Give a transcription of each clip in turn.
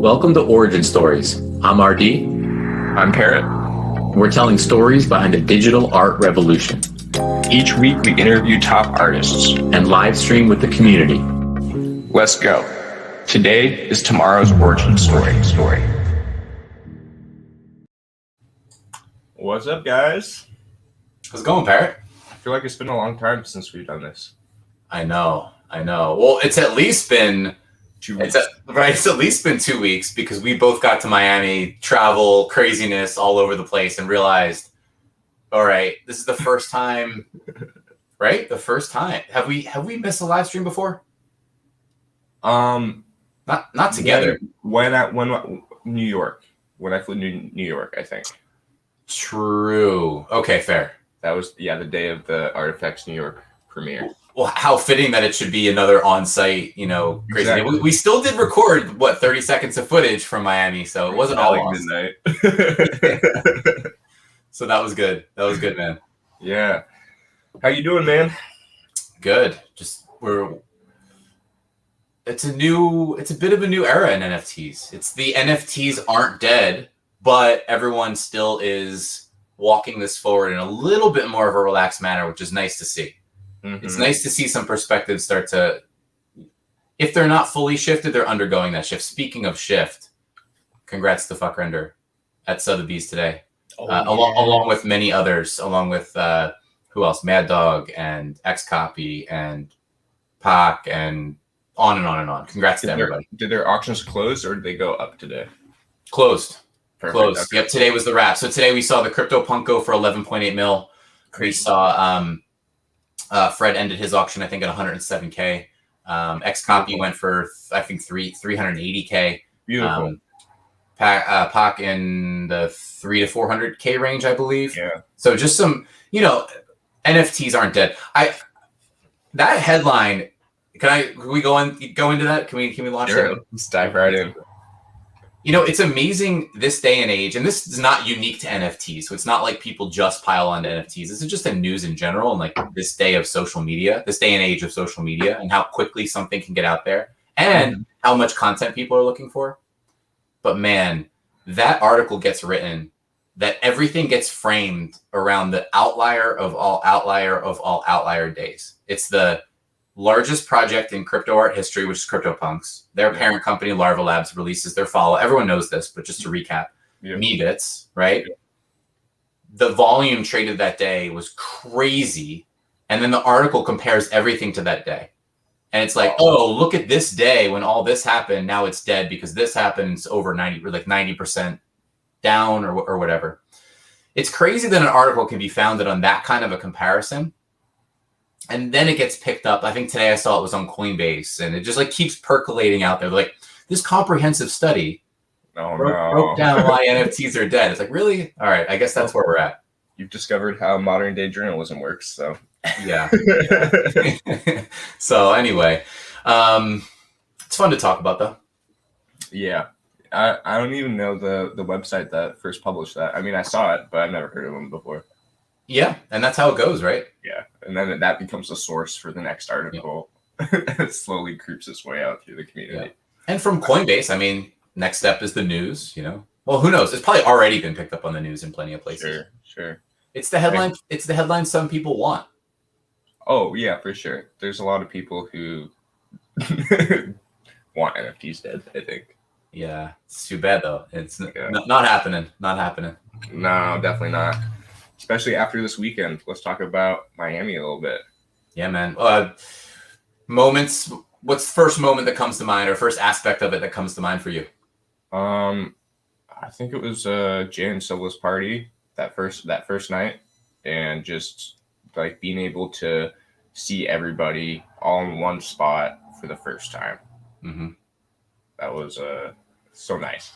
Welcome to Origin Stories. I'm RD. I'm Parrot. We're telling stories behind the digital art revolution Each week we interview top artists. and live stream with the community. Let's go. Today is tomorrow's origin story. What's up, guys? How's it going, Parrot? I feel like it's been a long time since we've done this. I know. Well, it's at least been 2 weeks. It's at least been 2 weeks because we both got to Miami, travel, craziness all over the place, and realized, all right, this is the first time, right? The first time. Have we missed a live stream before? Not together. When New York. When I flew to New York, I think. True. Okay, fair. That was the day of the Artifex New York premiere. Well, how fitting that it should be another on-site, crazy. Exactly. We still did record 30 seconds of footage from Miami, so it wasn't all like lost. midnight. So that was good. That was good, man. Yeah. How you doing, man? Good. It's a bit of a new era in NFTs. It's the NFTs aren't dead, but everyone still is walking this forward in a little bit more of a relaxed manner, which is nice to see. Mm-hmm. It's nice to see some perspectives start to, if they're not fully shifted, they're undergoing that shift. Speaking of shift, congrats to Fuck Render at Sotheby's today. Along with many others, along with who else? Mad Dog and Xcopy and Pac and on and on and on. Congrats to everybody. Did their auctions close or did they go up today? Closed. Perfect. Closed. Okay. Yep. Today was the wrap. So today we saw the CryptoPunk go for 11.8 mil. Crazy. We saw Fred ended his auction, I think, at 107K. Xcopy went for, I think, 380K. Beautiful. Pac in the 300 to 400K range, I believe. Yeah. So just some, NFTs aren't dead. That headline. Can we go into that? Can we launch Sure. that? Let's dive right in. It's amazing this day and age, and this is not unique to NFTs. So it's not like people just pile onto NFTs. This is just in news in general, and like this day and age of social media, and how quickly something can get out there, and how much content people are looking for. But man, that article gets written, that everything gets framed around the outlier of all outlier days. It's the largest project in crypto art history, which is CryptoPunks. Their parent company, Larva Labs, releases their follow. Everyone knows this, but just to recap, Meebits, right? Yeah. The volume traded that day was crazy. And then the article compares everything to that day. And it's like, oh, look at this day when all this happened. Now it's dead because this happens over 90% down or whatever. It's crazy that an article can be founded on that kind of a comparison. And then it gets picked up. I think today I saw it was on Coinbase, and it just like keeps percolating out there. Like this comprehensive study broke down why NFTs are dead. It's like, really? All right, I guess that's where we're at. You've discovered how modern day journalism works. So yeah. So anyway, it's fun to talk about though. Yeah. I don't even know the website that first published that. I mean, I saw it, but I've never heard of them before. Yeah, and that's how it goes, right? Yeah, and then that becomes a source for the next article. Yeah. It slowly creeps its way out through the community. Yeah. And from Coinbase, I mean, next step is the news, Well, who knows? It's probably already been picked up on the news in plenty of places. Sure. It's the headline. It's the headline some people want. Oh, yeah, for sure. There's a lot of people who want NFTs dead, I think. Yeah, it's too bad, though. It's not happening. Not happening. No, definitely not. Especially after this weekend. Let's talk about Miami a little bit. Yeah, man. Moments. What's the first moment that comes to mind, or first aspect of it that comes to mind for you? I think it was Jay and Silva's party that first night, and just like being able to see everybody all in one spot for the first time. Mm-hmm. That was so nice.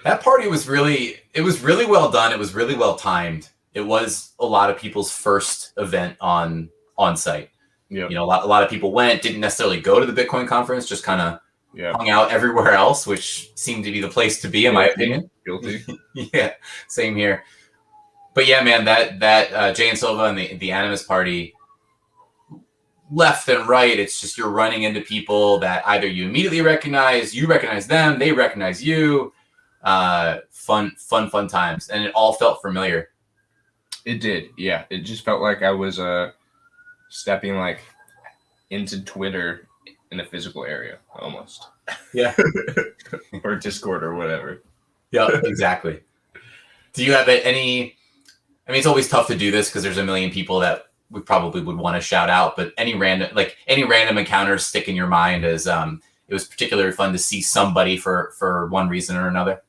That party was really well done. It was really well timed. It was a lot of people's first event on site. Yep. A lot of people didn't necessarily go to the Bitcoin conference, just kind of hung out everywhere else, which seemed to be the place to be, in my opinion. Guilty. Yeah, same here. But yeah, man, that Jay and Silva and the Animus party left and right. It's just you're running into people that either you immediately recognize, you recognize them, they recognize you. Fun times, and it all felt familiar. It did, yeah. It just felt like I was stepping like into Twitter in a physical area almost. Yeah. Or Discord or whatever. Yeah, exactly. Do you have any? I mean, it's always tough to do this because there's a million people that we probably would want to shout out, but any random encounters stick in your mind as it was particularly fun to see somebody for one reason or another.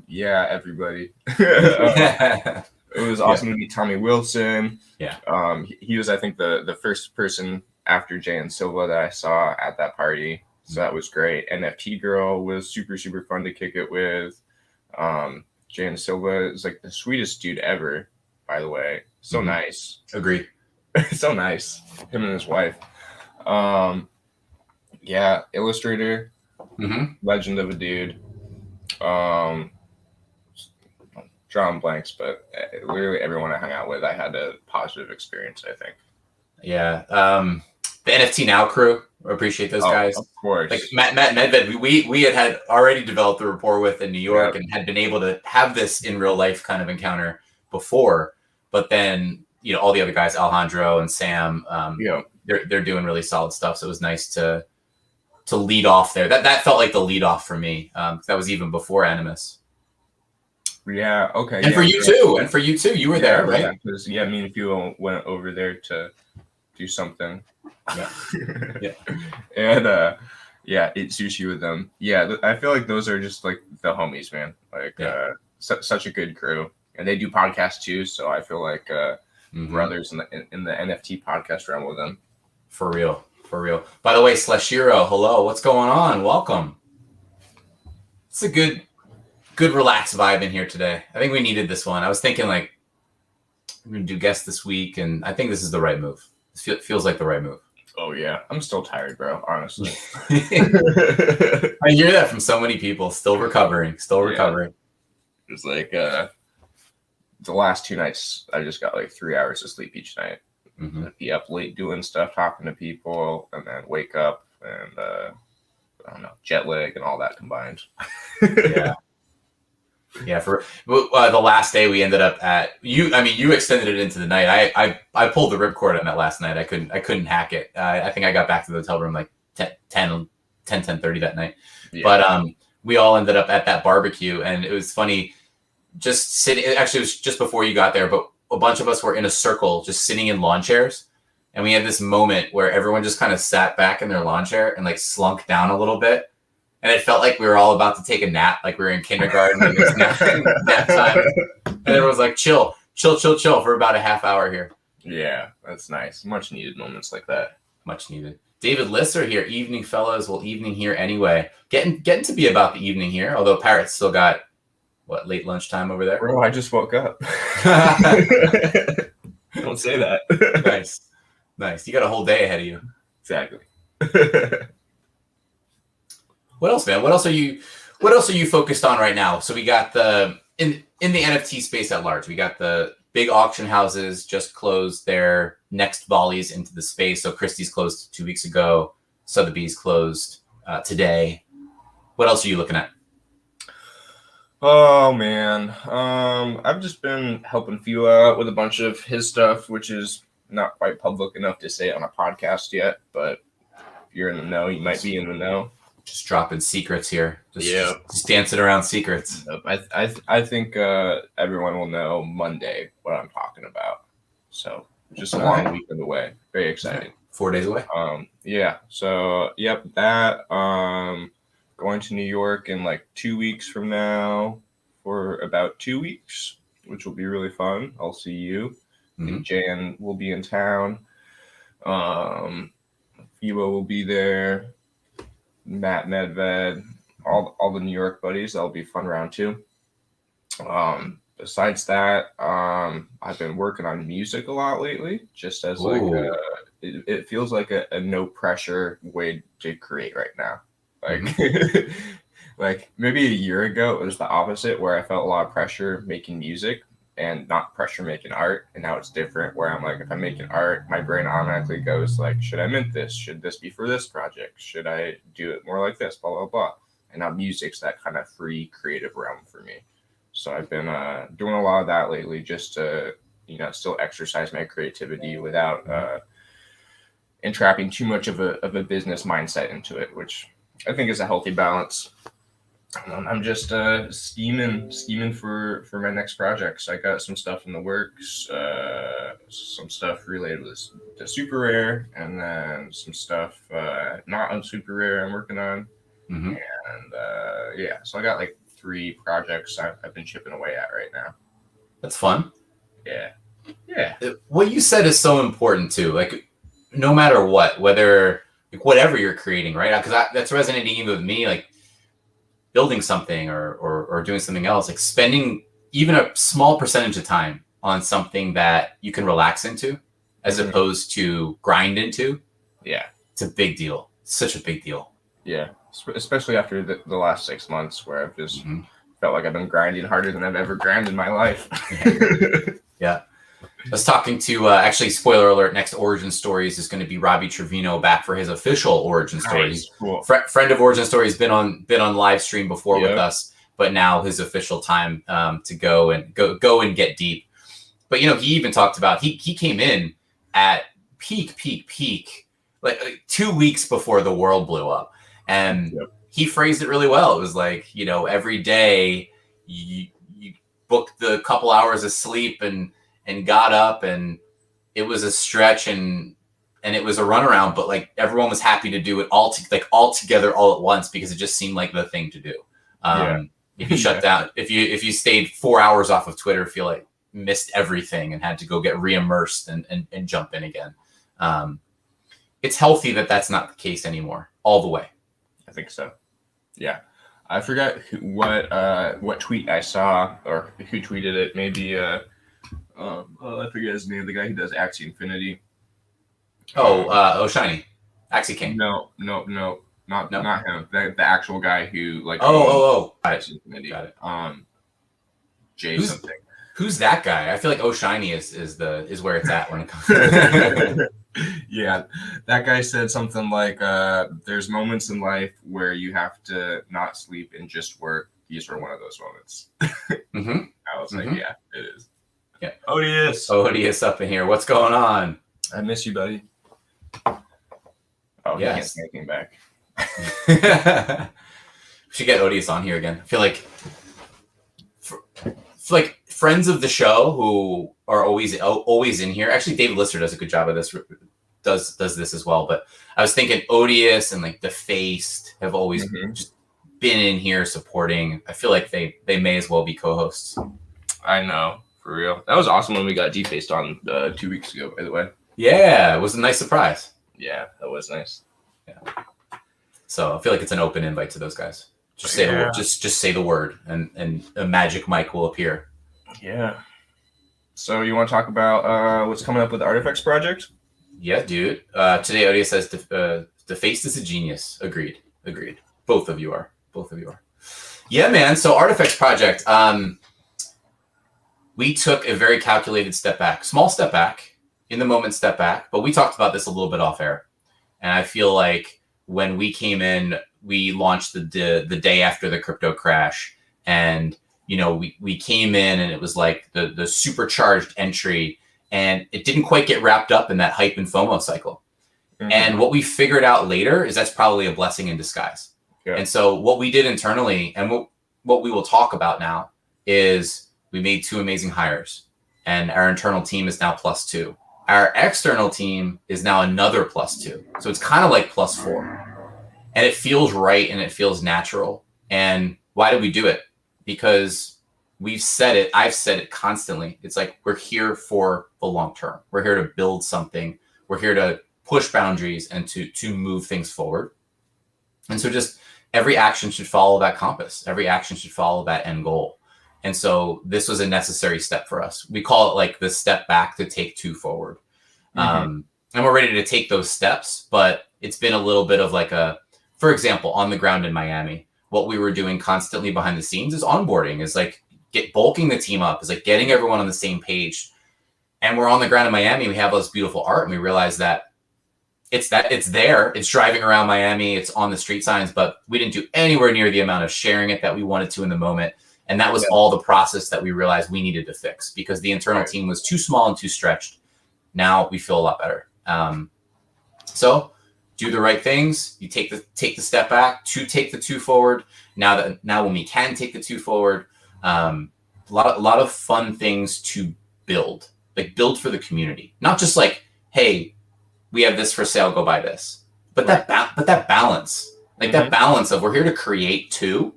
Yeah, everybody. It was awesome to meet Tommy Wilson. Yeah. He was, I think, the first person after Jay and Silva that I saw at that party. So that was great. NFT Girl was super, super fun to kick it with. Jay and Silva is like the sweetest dude ever, by the way. So nice. Agree. So nice. Him and his wife. Yeah, illustrator. Legend of a dude. Drawing blanks, but literally everyone I hung out with, I had a positive experience, I think. Yeah. The NFT Now crew, I appreciate those guys. Of course. Like Matt Medved, we had already developed a rapport with in New York and had been able to have this in real life kind of encounter before. But then, all the other guys, Alejandro and Sam, they're doing really solid stuff. So it was nice to lead off there. That felt like the lead off for me. That was even before Animus. Yeah. Okay. And for you too. You were there, right? Because me and Fuel went over there to do something. Yeah. Yeah. And eat sushi with them. Yeah, I feel like those are just like the homies, man. Like such a good crew, and they do podcasts too. So I feel like brothers in the NFT podcast realm with them. For real. By the way, Slashiro, hello. What's going on? Welcome. It's a good relaxed vibe in here today. I think we needed this one. I was thinking like we're gonna do guests this week, and I think this is the right move. It feels like the right move. Oh yeah, I'm still tired, bro. Honestly, I hear that from so many people. Still recovering. It's like the last 2 nights, I just got like 3 hours of sleep each night. I'd be up late doing stuff, talking to people, and then wake up and I don't know, jet lag and all that combined. Yeah. For the last day, we ended up at you. I mean, you extended it into the night. I pulled the ripcord on that last night. I couldn't hack it. I think I got back to the hotel room like 10:30 that night. Yeah. But we all ended up at that barbecue, and it was funny. Just sitting. Actually, it was just before you got there, but a bunch of us were in a circle, just sitting in lawn chairs, and we had this moment where everyone just kind of sat back in their lawn chair and like slunk down a little bit. And it felt like we were all about to take a nap, like we were in kindergarten and it was nap time. And everyone was like, chill for about a half hour here. Yeah, that's nice. Much needed moments like that. Much needed. David Lisser here. Evening, fellas. Well, evening here anyway. Getting to be about the evening here, although Parrot's still got, late lunchtime over there? Bro, I just woke up. Don't say that. Nice. You got a whole day ahead of you. Exactly. What else, man? What else are you focused on right now? So we got in the NFT space at large, we got the big auction houses just closed their next volleys into the space. So Christie's closed 2 weeks ago. Sotheby's closed today. What else are you looking at? Oh man, I've just been helping Fio out with a bunch of his stuff, which is not quite public enough to say on a podcast yet. But if you're in the know, you might be in the know. Just dropping secrets here. Just dancing around secrets. I think everyone will know Monday what I'm talking about. So just a long weekend away. Very exciting. 4 days away. Yeah. So that. Going to New York in like 2 weeks from now for about 2 weeks, which will be really fun. I'll see you. Jan will be in town. Fibo will be there. Matt Medved, all the New York buddies. That'll be a fun round too. Besides that, I've been working on music a lot lately, just as like it feels like a no pressure way to create right now. Like like maybe a year ago it was the opposite, where I felt a lot of pressure making music, and not pressure making art. And now it's different where I'm like, if I'm making art, my brain automatically goes like, should I mint this? Should this be for this project? Should I do it more like this? Blah, blah, blah. And now music's that kind of free creative realm for me. So I've been doing a lot of that lately just to, still exercise my creativity without entrapping too much of a business mindset into it, which I think is a healthy balance. I'm just scheming for my next projects. I got some stuff in the works, some stuff related with the super rare, and then some stuff not on super rare I'm working on. Mm-hmm. And so I got like 3 projects I've been chipping away at right now. That's fun. Yeah. What you said is so important too. Like, no matter what, whether like whatever you're creating, right? Because that's resonating even with me. Like, building something or doing something else, like spending even a small percentage of time on something that you can relax into as opposed to grind into. Yeah. It's a big deal. It's such a big deal. Yeah. Especially after the last 6 months where I've just felt like I've been grinding harder than I've ever grinded in my life. Yeah. I was talking to, actually, spoiler alert, next Origin Stories is going to be Robbie Trevino back for his official Origin Story. Nice. Cool. Friend of Origin Story has been on live stream before with us, but now his official time to go and get deep. But, he even talked about, he came in at peak, like 2 weeks before the world blew up. And he phrased it really well. It was like, every day you booked the couple hours of sleep and got up, and it was a stretch and it was a runaround, but like everyone was happy to do it all together all at once because it just seemed like the thing to do. If you shut down, if you stayed 4 hours off of Twitter, feel like missed everything and had to go get re-immersed and jump in again. It's healthy that that's not the case anymore all the way. I think so. Yeah. I forgot what tweet I saw or who tweeted it. Maybe I forget his name. The guy who does Axie Infinity. Shiny, Axie King. No, not him. The actual guy who like. Axie Infinity. Got it. Jay something. Who's that guy? I feel like Shiny is where it's at when it comes. Yeah, that guy said something like, "There's moments in life where you have to not sleep and just work. These are one of those moments." I was like, "Yeah, it is." Yeah, Odious up in here. What's going on? I miss you, buddy. Oh, yes. He can't back. We should get Odious on here again. I feel like, like friends of the show who are always in here. Actually, David Lister does a good job of this. Does this as well. But I was thinking Odious and like Defaced have always just been in here supporting. I feel like they may as well be co-hosts. I know, for real. That was awesome when we got Defaced on 2 weeks ago, by the way. Yeah, it was a nice surprise. Yeah, that was nice. Yeah. So I feel like it's an open invite to those guys. Just say the word, just say the word, and a magic mic will appear. Yeah. So you want to talk about what's coming up with the Artifex project? Yeah, dude. Today, Odious says Defaced is a genius. Agreed. Both of you are. Yeah, man. So Artifex project. We took a very calculated step back, small step back, in the moment step back. But we talked about this a little bit off air, and I feel like when we came in, we launched the day after the crypto crash, and we came in and it was like the supercharged entry, and it didn't quite get wrapped up in that hype and FOMO cycle. And what we figured out later is that's probably a blessing in disguise. Yeah. And so what we did internally and what we will talk about now is we made 2 amazing hires, and our internal team is now +2. Our external team is now another +2. So it's kind of like +4. And it feels right and it feels natural. And why did we do it? Because we've said it, I've said it constantly. It's like we're here for the long term. We're here to build something. We're here to push boundaries and to move things forward. And so just every action should follow that compass. Every action should follow that end goal. And so this was a necessary step for us. We call it like the step back to take 2 forward. And we're ready to take those steps, but it's been a little bit of like for example, on the ground in Miami, what we were doing constantly behind the scenes is onboarding, is like bulking the team up, is like getting everyone on the same page. And we're on the ground in Miami. We have all this beautiful art, and we realize that it's there. It's driving around Miami. It's on the street signs, but we didn't do anywhere near the amount of sharing it that we wanted to in the moment. And that was all the process that we realized we needed to fix, because the internal team was too small and too stretched. Now we feel a lot better. So do the right things. You take the step back to take the 2 forward. Now when we can take the 2 forward, a lot of fun things to build, like build for the community, not just like, hey, we have this for sale, go buy this. But that balance, like that balance of, we're here to create too,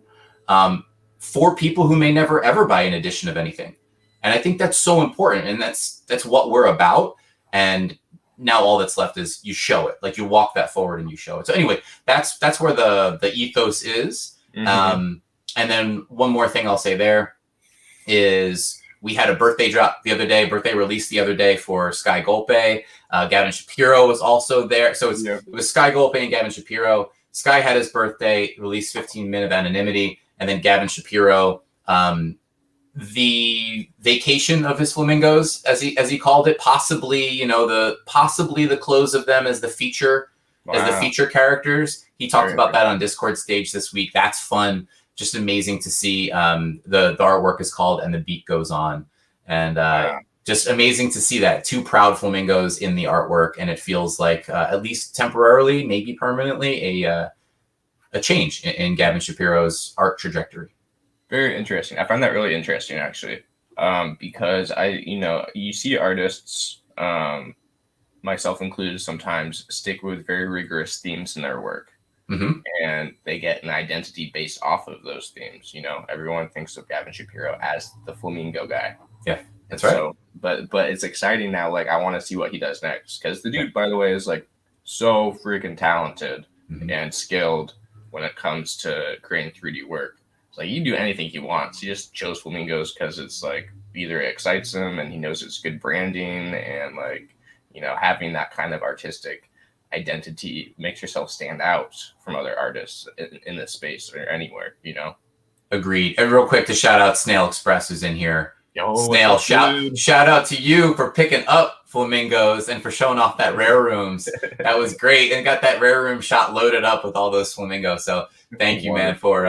for people who may never ever buy an edition of anything. And I think that's so important, and that's what we're about. And now all that's left is you show it, like you walk that forward and you show it. So anyway, that's where the ethos is. And then one more thing I'll say there is, we had a birthday drop the other day, birthday release the other day for Sky Golpe. Gavin Shapiro was also there. So it was Sky Golpe and Gavin Shapiro. Sky had his birthday, released 15 Minute of Anonymity. And then Gavin Shapiro, the vacation of his flamingos, as he called it, possibly the close of them as the feature, as the feature characters. He talked about that on Discord stage this week. That's fun. Just amazing to see. The artwork is called And the Beat Goes On. And just amazing to see that 2 proud flamingos in the artwork. And it feels like, at least temporarily, maybe permanently, a change in Gavin Shapiro's art trajectory. Very interesting. I find that really interesting, actually, because you see artists, myself included, sometimes stick with very rigorous themes in their work. And they get an identity based off of those themes. Everyone thinks of Gavin Shapiro as the flamingo guy. Yeah, that's right. So, but it's exciting now. Like, I want to see what he does next, because the dude, by the way, is like so freaking talented and skilled when it comes to creating 3D work. It's like, he can do anything he wants. He just chose flamingos because it's like, either it excites him and he knows it's good branding, and like, having that kind of artistic identity makes yourself stand out from other artists in this space or anywhere. Agreed. And real quick, to shout out Snail Express, who's in here. Yo, Snail, shout out to you for picking up flamingos and for showing off that rare rooms. That was great, and got that rare room shot loaded up with all those flamingos. So thank you, man, for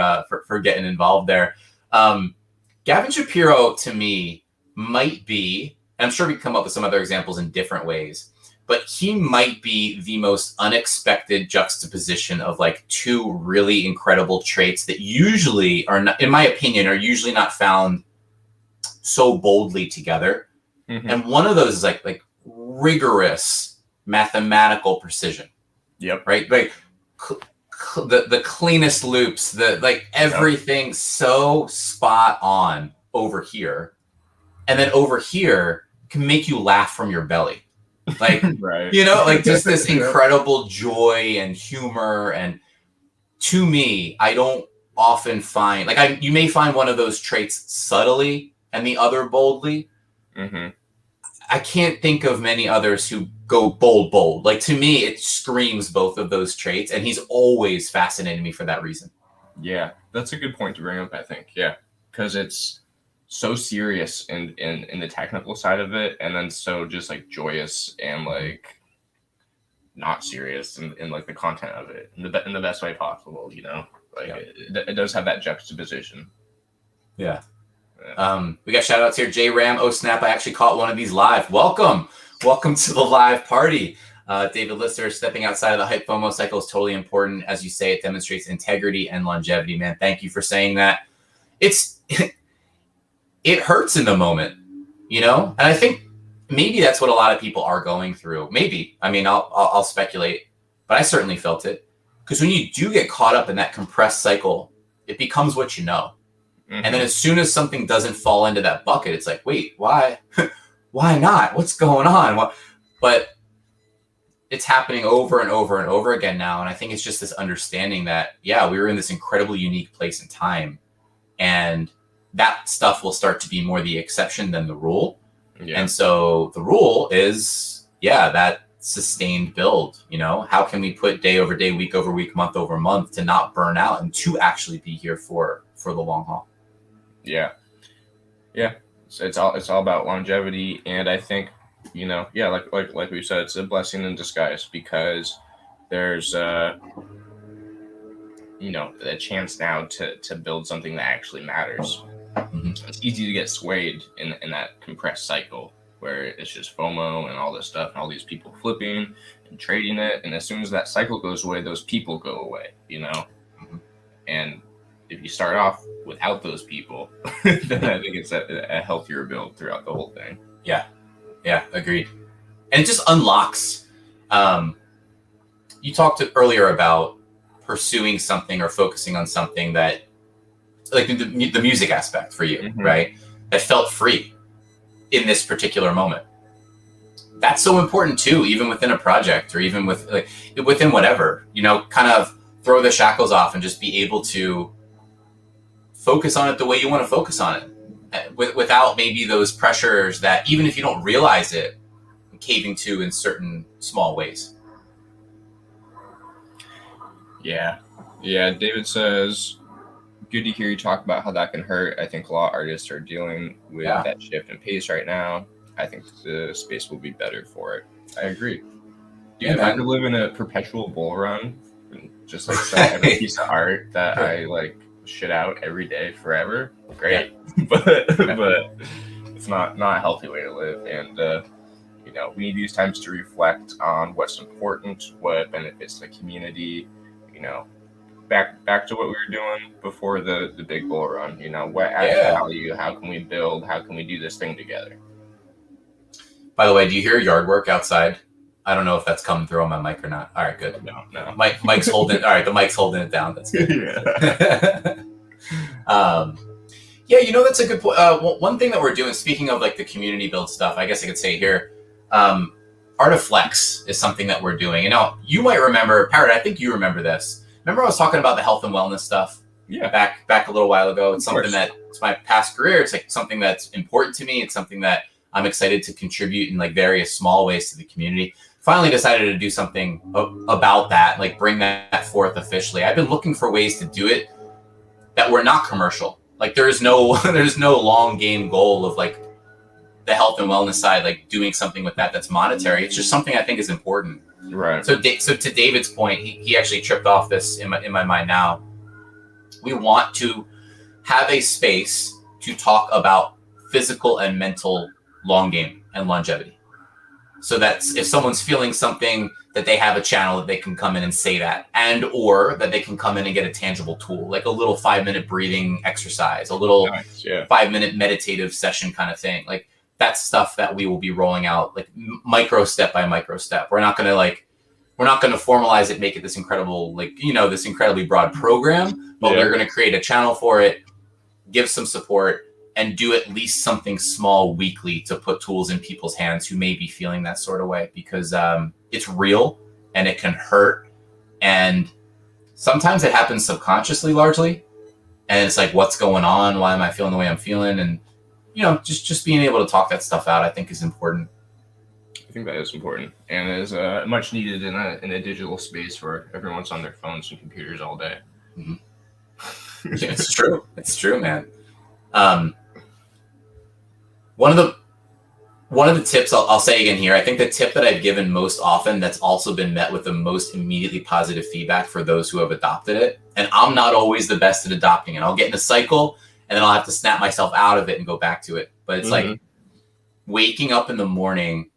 getting involved there. Gavin Shapiro, to me, might be, and I'm sure we can come up with some other examples in different ways, but he might be the most unexpected juxtaposition of like 2 really incredible traits that usually are not, in my opinion, are usually not found so boldly together. And one of those is like rigorous mathematical precision. Yep. Right. Like the cleanest loops, everything so spot on over here, and then over here can make you laugh from your belly. Like, right. Just this incredible joy and humor. And to me, I don't often find, you may find one of those traits subtly and the other boldly. I can't think of many others who go bold. Like, to me, it screams both of those traits, and he's always fascinated me for that reason. Yeah, that's a good point to bring up, I think. Yeah, because it's so serious in the technical side of it, and then so just like joyous and like not serious in like the content of it in the best way possible. It does have that juxtaposition. Yeah. We got shout outs here. J Ram, oh snap, I actually caught one of these live. Welcome to the live party. David Lister, stepping outside of the hype FOMO cycle is totally important. As you say, it demonstrates integrity and longevity, man. Thank you for saying that. It hurts in the moment, and I think maybe that's what a lot of people are going through. Maybe, I'll speculate, but I certainly felt it, because when you do get caught up in that compressed cycle, it becomes what you know. And then as soon as something doesn't fall into that bucket, it's like, wait, why? Why not? What's going on? But it's happening over and over and over again now. And I think it's just this understanding that, yeah, we were in this incredibly unique place and time. And that stuff will start to be more the exception than the rule. Yeah. And so the rule is, that sustained build. How can we put day over day, week over week, month over month to not burn out and to actually be here for the long haul? Yeah. Yeah, so it's all about longevity, and I think, yeah, like we said, it's a blessing in disguise because there's a chance now to build something that actually matters. Mhm. It's easy to get swayed in that compressed cycle where it's just FOMO and all this stuff and all these people flipping and trading it, and as soon as that cycle goes away, those people go away. Mhm. And if you start off without those people, then I think it's a healthier build throughout the whole thing. Yeah, agreed. And it just unlocks. Um, you talked earlier about pursuing something or focusing on something that, like the music aspect for you, Mm-hmm. right? That felt free in this particular moment. That's so important too, even within a project or even within whatever, kind of throw the shackles off and just be able to focus on it the way you want to focus on it without maybe those pressures that, even if you don't realize it, caving to in certain small ways. Yeah. David says, good to hear you talk about how that can hurt. I think a lot of artists are dealing with that shift in pace right now. I think the space will be better for it. I agree. Dude, Yeah, if I man. could live in a perpetual bull run and just like sell every piece of art that I like shit out every day forever, great. but it's not a healthy way to live. And we need these times to reflect on what's important, what benefits the community, back to what we were doing before the big bull run. What adds value? How can we build? How can we do this thing together? By the way, do you hear yard work outside? I don't know if that's coming through on my mic or not. All right, good. No. Mike's holding. All right, the mic's holding it down. That's good. That's a good point. One thing that we're doing, speaking of like the community build stuff, I guess I could say here, Artiflex is something that we're doing. And now you might remember, Parrot, I think you remember this. Remember I was talking about the health and wellness stuff? Yeah. Back a little while ago. It's something that it's my past career. It's like something that's important to me. It's something that I'm excited to contribute in like various small ways to the community. Finally decided to do something about that, like bring that forth officially. I've been looking for ways to do it that were not commercial. Like there's no long game goal of like the health and wellness side, like doing something with that's monetary. It's just something I think is important. Right. So to David's point, he actually tripped off this in my mind now. We want to have a space to talk about physical and mental long game and longevity. So that's if someone's feeling something, that they have a channel that they can come in and say that, and or that they can come in and get a tangible tool, like a little 5-minute breathing exercise, a little 5-minute meditative session kind of thing. Like that's stuff that we will be rolling out like micro step by micro step. We're not going to formalize it, make it this incredible, this incredibly broad program, but we're going to create a channel for it, give some support, and do at least something small weekly to put tools in people's hands who may be feeling that sort of way, because it's real and it can hurt. And sometimes it happens subconsciously largely. And it's like, what's going on? Why am I feeling the way I'm feeling? And, just being able to talk that stuff out, I think is important. I think that is important, and is much needed in a digital space where everyone's on their phones and computers all day. Mm-hmm. Yeah, it's true. It's true, man. One of the tips I'll say again here, I think the tip that I've given most often that's also been met with the most immediately positive feedback for those who have adopted it, and I'm not always the best at adopting it. I'll get in a cycle and then I'll have to snap myself out of it and go back to it. But it's like waking up in the morning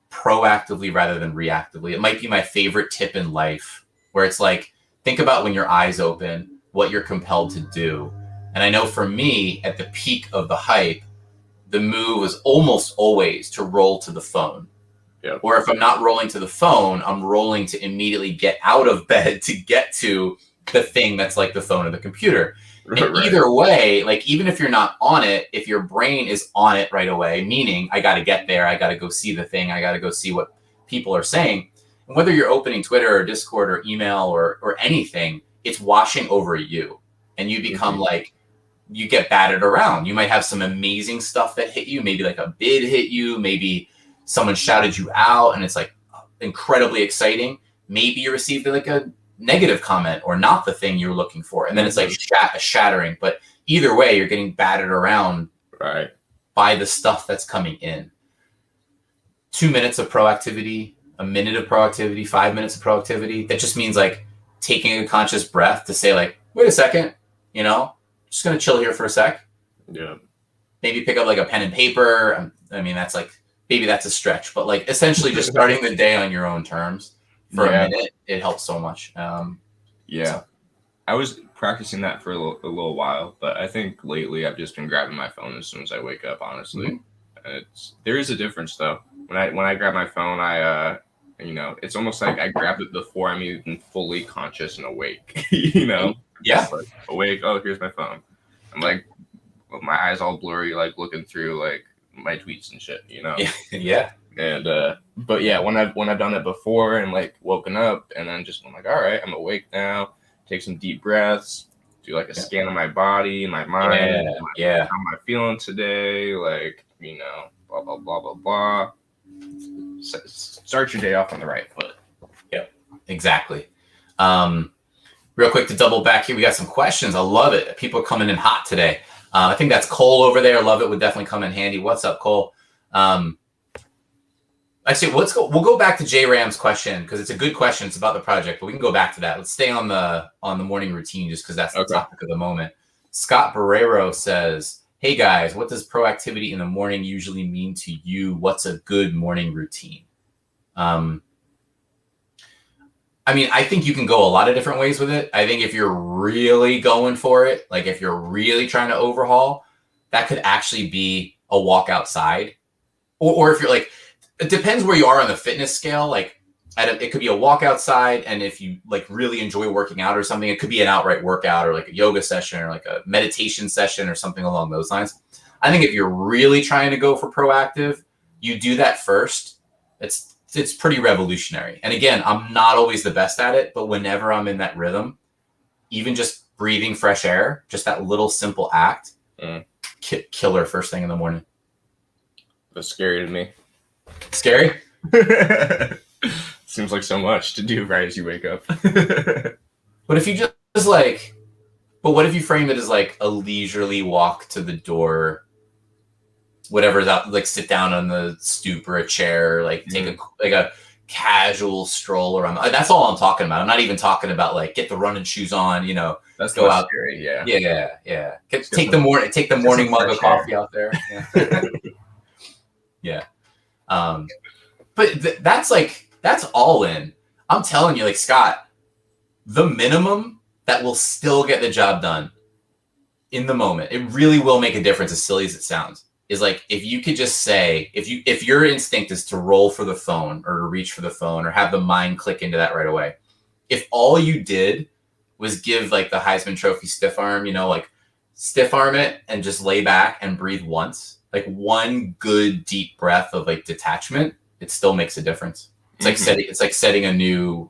proactively rather than reactively. It might be my favorite tip in life, where it's like, think about when your eyes open, what you're compelled to do. And I know for me, at the peak of the hype, the move was almost always to roll to the phone. Yep. Or if I'm not rolling to the phone, I'm rolling to immediately get out of bed to get to the thing that's like the phone or the computer. And either way, like even if you're not on it, if your brain is on it right away, meaning I got to get there, I got to go see the thing, I got to go see what people are saying. And whether you're opening Twitter or Discord or email or anything, it's washing over you. And you become like, you get batted around. You might have some amazing stuff that hit you. Maybe like a bid hit you. Maybe someone shouted you out and it's like incredibly exciting. Maybe you received like a negative comment or not the thing you were looking for. And then it's like shattering. But either way, you're getting batted around. Right. by the stuff that's coming in. 2 minutes of proactivity, a minute of proactivity, 5 minutes of proactivity. That just means like taking a conscious breath to say like, wait a second, just going to chill here for a sec. Yeah. Maybe pick up like a pen and paper. I mean, that's like, maybe that's a stretch, but like essentially just starting the day on your own terms for a minute, it helps so much. So. I was practicing that for a little while, but I think lately I've just been grabbing my phone as soon as I wake up, honestly. There is a difference though. When I grab my phone, it's almost like I grab it before I'm even fully conscious and awake, Yeah. Just like awake. Oh, here's my phone. I'm like, with my eyes all blurry, like looking through like my tweets and shit, Yeah. And but yeah, when I've done it before and like woken up and then just I'm like, all right, I'm awake now. Take some deep breaths. Do like a scan of my body, my mind. Yeah. How am I feeling today? Like blah blah blah blah blah. Start your day off on the right foot. Yep. Exactly. Real quick to double back here, we got some questions. I love it. People are coming in hot today. I think that's Cole over there. Love it. Would definitely come in handy. What's up, Cole? Actually, we'll go back to J Ram's question because it's a good question. It's about the project, but we can go back to that. Let's stay on the morning routine just because that's the topic of the moment. Scott Barrero says, hey guys, what does proactivity in the morning usually mean to you? What's a good morning routine? I mean, I think you can go a lot of different ways with it. I think if you're really going for it, like if you're really trying to overhaul, that could actually be a walk outside. Or if you're like, it depends where you are on the fitness scale. Like it could be a walk outside. And if you like really enjoy working out or something, it could be an outright workout or like a yoga session or like a meditation session or something along those lines. I think if you're really trying to go for proactive, you do that first. It's pretty revolutionary. And again, I'm not always the best at it, but whenever I'm in that rhythm, even just breathing fresh air, just that little simple act, killer first thing in the morning. That's scary to me. Scary? Seems like so much to do right as you wake up. But if you just like, but what if you frame it as like a leisurely walk to the door, whatever's out, like sit down on the stoop or a chair, like take a casual stroll around. That's all I'm talking about. I'm not even talking about like get the running shoes on, That's go out. Scary, yeah. Take the morning mug of coffee out there. Yeah. But that's all in. I'm telling you, like Scott, the minimum that will still get the job done in the moment, it really will make a difference, as silly as it sounds, is like if you could just say, if your instinct is to roll for the phone or to reach for the phone or have the mind click into that right away, if all you did was give like the Heisman Trophy stiff arm, like stiff arm it and just lay back and breathe once, like one good deep breath of like detachment, it still makes a difference. It's like setting a new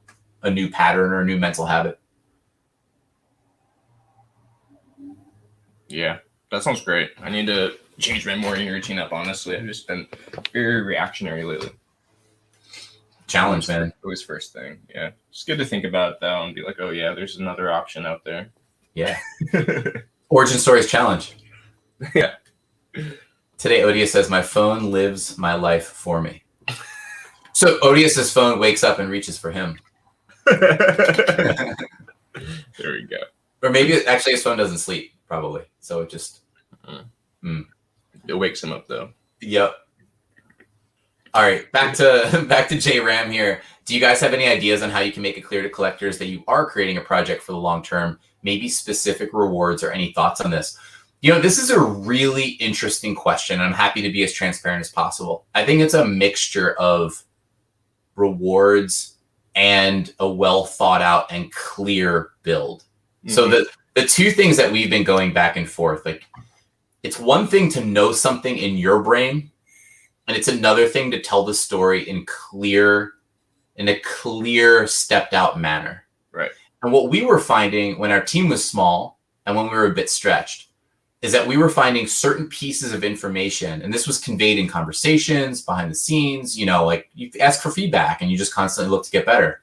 pattern or a new mental habit. Yeah, that sounds great. I need to change my morning routine up, honestly. I've just been very reactionary lately. Challenge, man. Always first thing. Yeah. It's good to think about it though and be like, oh yeah, there's another option out there. Yeah. Origin Stories challenge. Yeah. Today, Odious says, my phone lives my life for me. So Odious's phone wakes up and reaches for him. There we go. Or maybe actually his phone doesn't sleep, probably. So it just... It wakes him up, though. Yep. All right, back to J Ram here. Do you guys have any ideas on how you can make it clear to collectors that you are creating a project for the long term? Maybe specific rewards or any thoughts on this? This is a really interesting question. I'm happy to be as transparent as possible. I think it's a mixture of rewards and a well thought out and clear build. So the two things that we've been going back and forth, like it's one thing to know something in your brain, and it's another thing to tell the story in a clear stepped out manner. Right. And what we were finding when our team was small and when we were a bit stretched is that we were finding certain pieces of information, and this was conveyed in conversations behind the scenes, like you ask for feedback and you just constantly look to get better.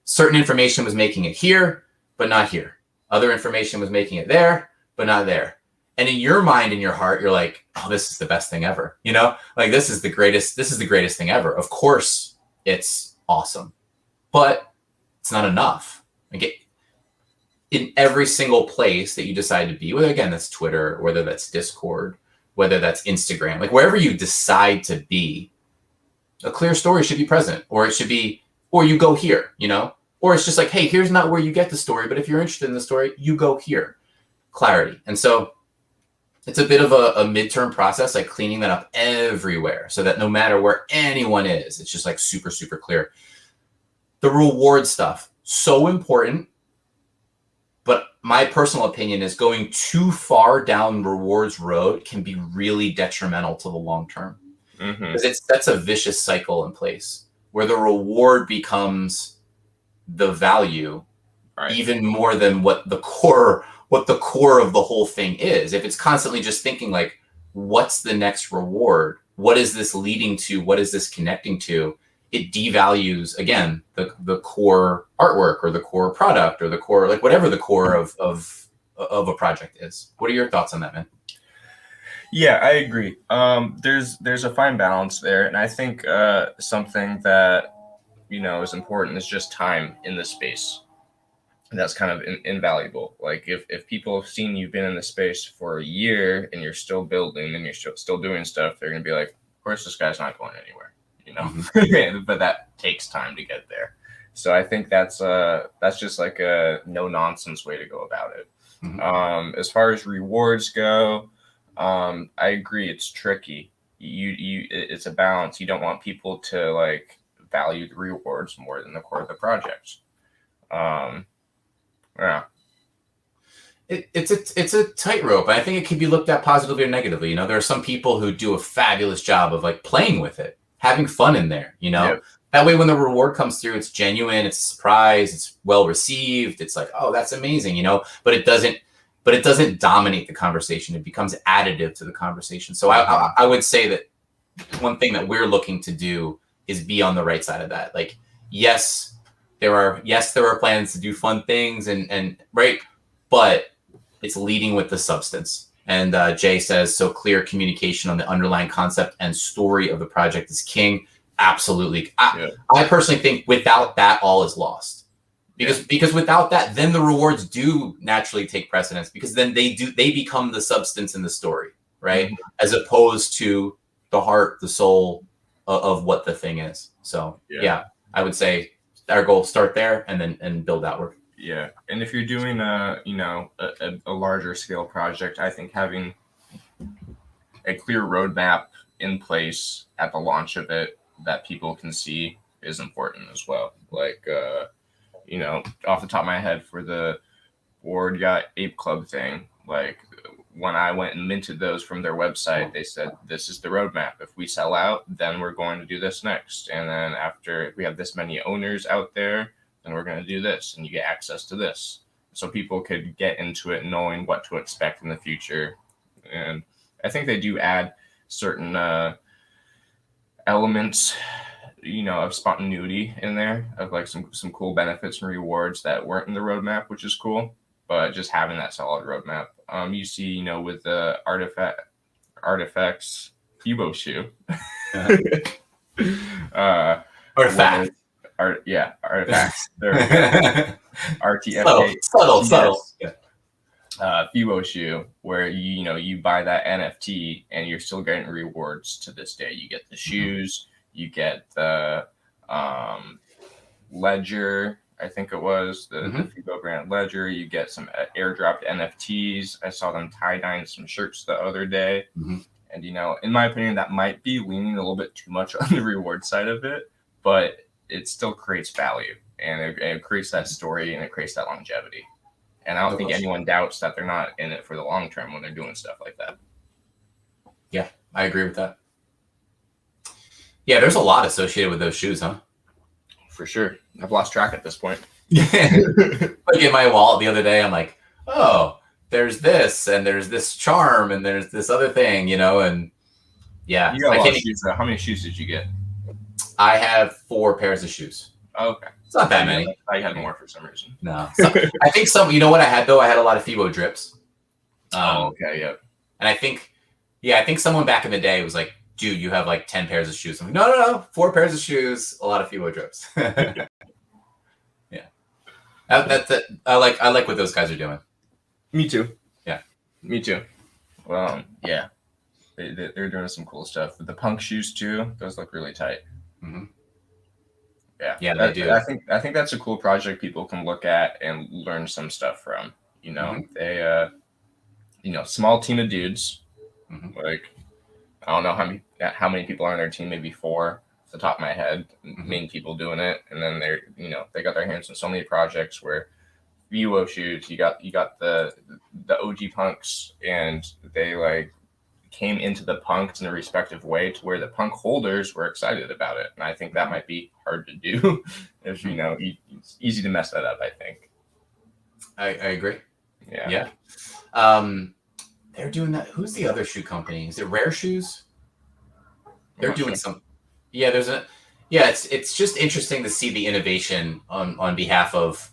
Certain information was making it here, but not here. Other information was making it there, but not there. And in your mind, in your heart, you're like, oh, this is the best thing ever. You know, like this is the greatest thing ever. Of course, it's awesome, but it's not enough. Like in every single place that you decide to be, whether again, that's Twitter, whether that's Discord, whether that's Instagram, like wherever you decide to be, a clear story should be present, or it should be, or you go here, you know, or it's just like, hey, here's not where you get the story, but if you're interested in the story, you go here. Clarity. And so it's a bit of a midterm process, like cleaning that up everywhere so that no matter where anyone is, it's just like super, super clear. The reward stuff, so important. But my personal opinion is going too far down rewards road can be really detrimental to the long term. Because that's a vicious cycle in place where the reward becomes the value, right, even more than what the core of the whole thing is. If it's constantly just thinking like, what's the next reward? What is this leading to? What is this connecting to? It devalues, again, the core artwork or the core product or the core, like whatever the core of a project is. What are your thoughts on that, man? Yeah, I agree. There's a fine balance there. And I think something that, you know, is important is just time in the space. And that's kind of invaluable. Like if people have seen you've been in the space for a year and you're still building and you're still doing stuff, they're going to be like, of course, this guy's not going anywhere, you know, but that takes time to get there. So I think that's just like a no nonsense way to go about it. As far as rewards go, I agree. It's tricky. It's a balance. You don't want people to like value the rewards more than the core of the project. Yeah. It's a tightrope. I think it can be looked at positively or negatively. You know, there are some people who do a fabulous job of like playing with it, having fun in there, you know. Yep. That way when the reward comes through, it's genuine, it's a surprise, it's well received, it's like, oh, that's amazing, you know, but it doesn't dominate the conversation. It becomes additive to the conversation. So I would say that one thing that we're looking to do is be on the right side of that. Like, yes, there are plans to do fun things and right, but it's leading with the substance. And Jay says, so clear communication on the underlying concept and story of the project is king. Absolutely. I personally think without that, all is lost. Because without that, then the rewards do naturally take precedence, because then they become the substance in the story, right? As opposed to the heart, the soul of what the thing is. So yeah, I would say our goal, start there and build outward. Yeah. And if you're doing a larger scale project, I think having a clear roadmap in place at the launch of it that people can see is important as well. Like, off the top of my head for the Board Yacht Ape Club thing, like when I went and minted those from their website, they said, this is the roadmap. If we sell out, then we're going to do this next. And then after we have this many owners out there, then we're going to do this and you get access to this. So people could get into it knowing what to expect in the future. And I think they do add certain elements, of spontaneity in there, of like some cool benefits and rewards that weren't in the roadmap, which is cool. But just having that solid roadmap, you see, with the Artifex Fubo shoe, Artifact. Artifacts. RTFA. Subtle. Fubo shoe, where you buy that NFT and you're still getting rewards to this day. You get the shoes, you get the ledger, I think it was the Fubo brand ledger. You get some airdropped NFTs. I saw them tie-dyeing some shirts the other day. And, in my opinion, that might be leaning a little bit too much on the reward side of it, but it still creates value and it creates that story and it creates that longevity. And I don't think anyone doubts that they're not in it for the long term when they're doing stuff like that. Yeah, I agree with that. Yeah, there's a lot associated with those shoes, huh? For sure. I've lost track at this point. Like in my wallet the other day, I'm like, oh, there's this and there's this charm and there's this other thing, and yeah. You got a lot of shoes. How many shoes did you get? I have 4 pairs of shoes. Okay. It's not that many. I had more for some reason. No. I think you know what I had though? I had a lot of Fubo drips. Okay, yep. And I think someone back in the day was like, dude, you have like 10 pairs of shoes. I'm like, no, 4 pairs of shoes, a lot of FIWO drips. Yeah. That's it. I like what those guys are doing. Me too. Yeah. Me too. Well, yeah. They're doing some cool stuff. The punk shoes too, those look really tight. Mm-hmm. Yeah, they do. I think that's a cool project people can look at and learn some stuff from. You know, they small team of dudes. Like, I don't know how many people are on their team, maybe 4 off the top of my head, main people doing it. And then they got their hands on so many projects where FIWO shoes, you got the OG punks, and they like came into the punks in a respective way to where the punk holders were excited about it. And I think that might be hard to do. If it's easy to mess that up, I think. I agree. Yeah. They're doing that. Who's the other shoe company? Is it Rare Shoes? They're doing some. Yeah, it's just interesting to see the innovation on behalf of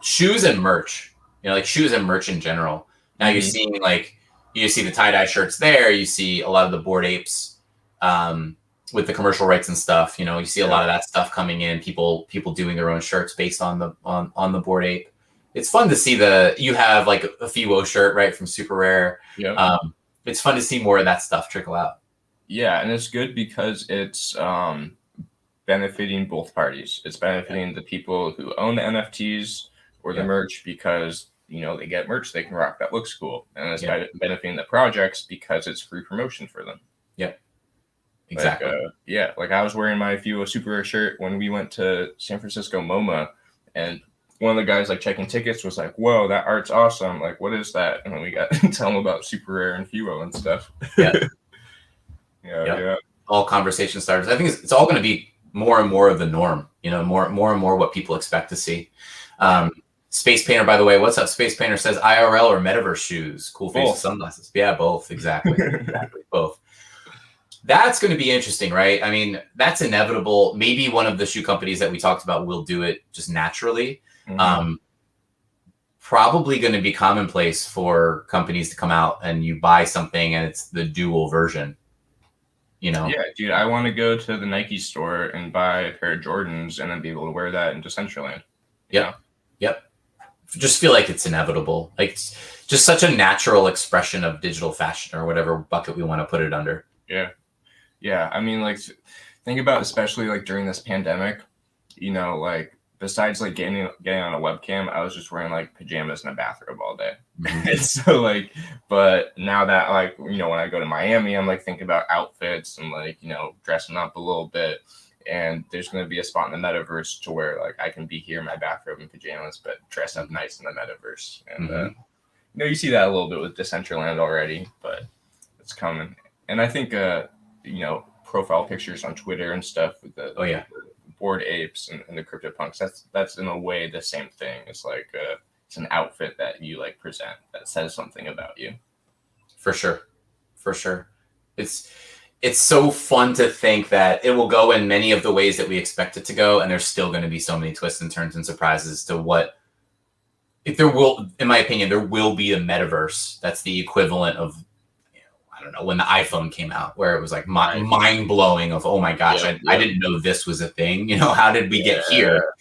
shoes and merch. Like shoes and merch in general. Now you're seeing like, you see the tie-dye shirts there. You see a lot of the Bored Apes with the commercial rights and stuff. You see a lot of that stuff coming in. People doing their own shirts based on the Bored Ape. It's fun to see you have like a FIWO shirt, right, from Super Rare. Yeah. It's fun to see more of that stuff trickle out. Yeah, and it's good because it's benefiting both parties. It's benefiting the people who own the NFTs or the merch because they get merch they can rock that looks cool, and it's benefiting the projects because it's free promotion for them. Yep. Exactly. Like I was wearing my FIWO Super Rare shirt when we went to San Francisco MoMA, and one of the guys like checking tickets was like, "Whoa, that art's awesome! Like, what is that?" And then we got to tell him about Super Rare and FIWO and stuff. Yeah. Yeah. All conversation starters. I think it's all going to be more and more of the norm. More and more what people expect to see. Space Painter, by the way, what's up? Space Painter says IRL or metaverse shoes. Cool face sunglasses. Yeah, both. Exactly. Both. That's going to be interesting, right? I mean, that's inevitable. Maybe one of the shoe companies that we talked about will do it just naturally. Probably going to be commonplace for companies to come out and you buy something and it's the dual version. Yeah, dude, I want to go to the Nike store and buy a pair of Jordans and then be able to wear that in Decentraland. Yep. Just feel like it's inevitable. Like it's just such a natural expression of digital fashion or whatever bucket we want to put it under. Yeah. I mean, like, think about especially like during this pandemic, like besides like getting on a webcam, I was just wearing like pajamas and a bathrobe all day. And so like, but now that like, when I go to Miami, I'm like thinking about outfits and like, dressing up a little bit. And there's going to be a spot in the metaverse to where like I can be here in my bathrobe and pajamas, but dress up nice in the metaverse. And you see that a little bit with Decentraland already, but it's coming. And I think profile pictures on Twitter and stuff with the Bored Apes and the CryptoPunks, that's in a way the same thing. It's like it's an outfit that you like present that says something about you. For sure. It's so fun to think that it will go in many of the ways that we expect it to go, and there's still going to be so many twists and turns and surprises to what, if there will, in my opinion, there will be a metaverse that's the equivalent of, I don't know, when the iPhone came out, where it was like mind blowing of, oh my gosh, I didn't know this was a thing. How did we get here?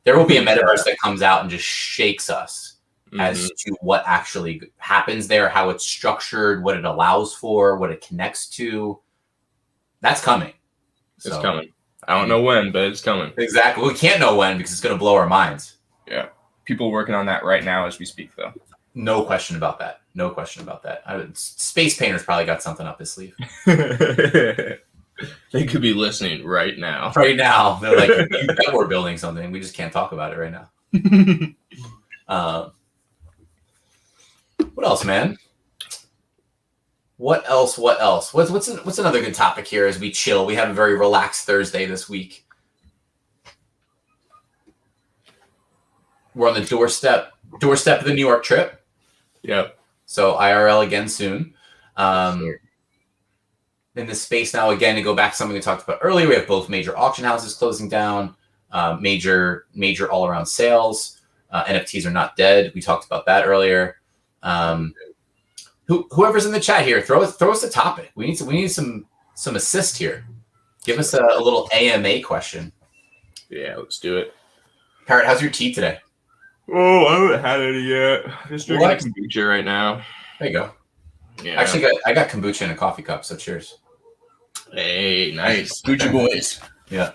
There will be a metaverse that comes out and just shakes us as to what actually happens there, how it's structured, what it allows for, what it connects to. That's coming. It's coming. I don't know when, but it's coming. Exactly. We can't know when because it's going to blow our minds. Yeah. People working on that right now as we speak, though. No question about that. Space Painter's probably got something up his sleeve. They could be listening right now. Right now. They're like, you bet we're building something. We just can't talk about it right now. What else, man? What else? What's another good topic here as we chill? We have a very relaxed Thursday this week. We're on the doorstep of the New York trip. Yep. So IRL again soon. In this space now, again, to go back to something we talked about earlier, we have both major auction houses closing down, major all-around sales. NFTs are not dead. We talked about that earlier. Whoever's in the chat here, throw us a topic. We need some assist here. Give us a little AMA question. Yeah, let's do it. Parrot, how's your tea today? Oh, I haven't had any yet. Just drinking What? kombucha right now. There you go. Yeah. Actually, I got kombucha in a coffee cup, so cheers. Hey, nice. Kombucha boys. Yeah.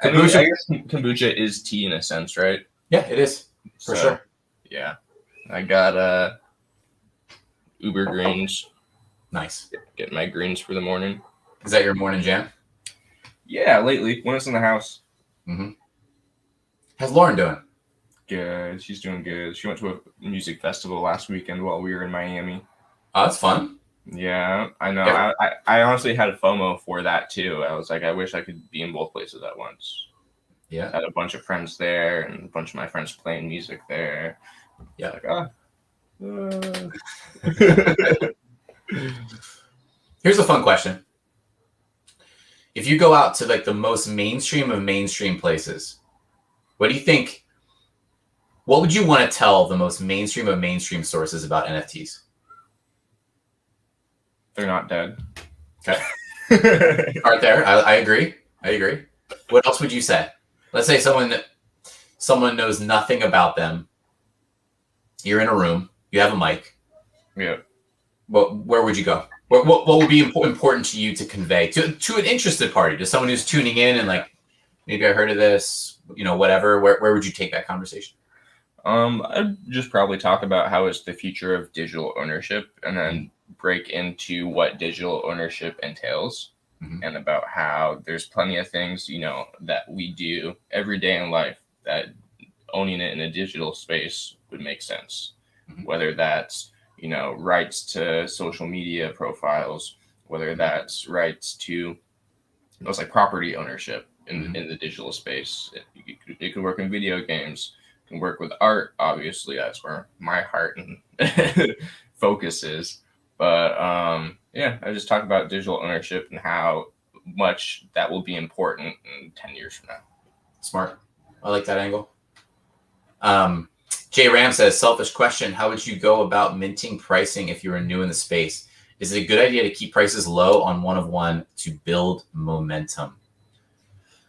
I mean, I guess kombucha is tea in a sense, right? Yeah, it is. For sure. Yeah. I got Uber greens. Nice. Getting my greens for the morning. Is that your morning jam? Yeah, lately when it's in the house. Mm-hmm. How's Lauren doing? Good. She's doing good. She went to a music festival last weekend while we were in Miami. Oh, that's fun. Yeah, I know. Yeah. I honestly had a FOMO for that too. I was like, I wish I could be in both places at once. Yeah. I had a bunch of friends there and a bunch of my friends playing music there. Yeah. Like, Here's a fun question. If you go out to like the most mainstream of mainstream places, what do you think? What would you want to tell the most mainstream of mainstream sources about NFTs? They're not dead. Okay. Aren't there? I agree. What else would you say? Let's say someone knows nothing about them. You're in a room. You have a mic. Yeah. Where would you go? What would be important to you to convey to an interested party, to someone who's tuning in and like, maybe I heard of this, whatever. Where would you take that conversation? I'd just probably talk about how it's the future of digital ownership, and then break into what digital ownership entails, and about how there's plenty of things, that we do every day in life that owning it in a digital space would make sense. Whether that's, rights to social media profiles, whether that's rights to, it's like property ownership in the digital space. It could work in video games. Can work with art, obviously. That's where my heart and focus is. But I just talk about digital ownership and how much that will be important in 10 years from now. Smart. I like that angle. Jay Ram says, selfish question. How would you go about minting pricing if you were new in the space? Is it a good idea to keep prices low on one of one to build momentum?